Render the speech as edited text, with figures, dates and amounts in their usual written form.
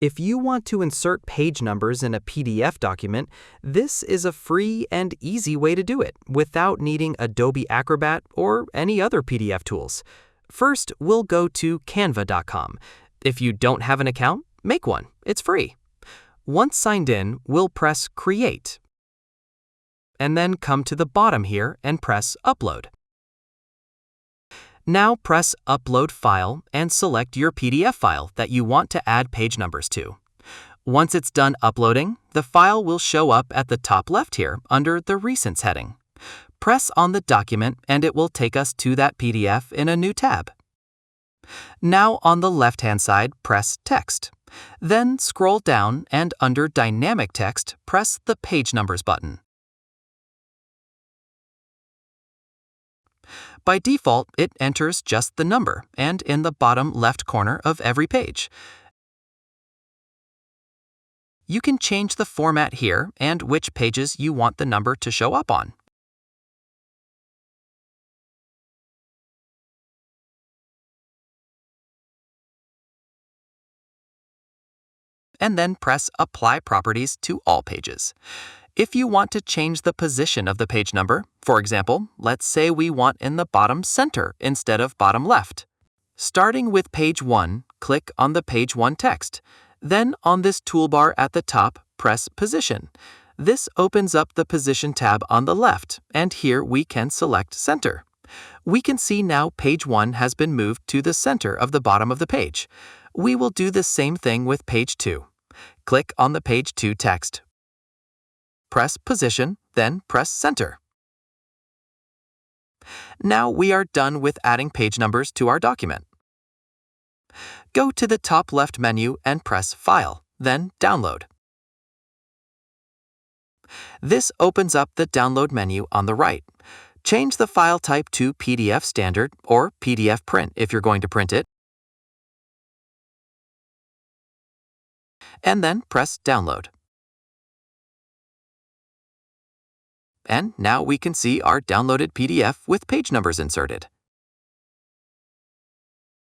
If you want to insert page numbers in a PDF document, this is a free and easy way to do it without needing Adobe Acrobat or any other PDF tools. First, we'll go to Canva.com. If you don't have an account, make one. It's free. Once signed in, we'll press Create, and then come to the bottom here and press Upload. Now press Upload File and select your PDF file that you want to add page numbers to. Once it's done uploading, the file will show up at the top left here under the Recents heading. Press on the document and it will take us to that PDF in a new tab. Now on the left-hand side, press Text. Then scroll down and under Dynamic Text, press the Page Numbers button. By default, it enters just the number and in the bottom left corner of every page. You can change the format here and which pages you want the number to show up on. And then press Apply Properties to all pages. If you want to change the position of the page number, for example, let's say we want in the bottom center instead of bottom left. Starting with page 1, click on the page 1 text. Then on this toolbar at the top, press Position. This opens up the Position tab on the left, and here we can select Center. We can see now page 1 has been moved to the center of the bottom of the page. We will do the same thing with page 2. Click on the page 2 text. Press Position, then press Center. Now we are done with adding page numbers to our document. Go to the top left menu and press File, then Download. This opens up the Download menu on the right. Change the file type to PDF Standard or PDF Print if you're going to print it, and then press Download. And now we can see our downloaded PDF with page numbers inserted.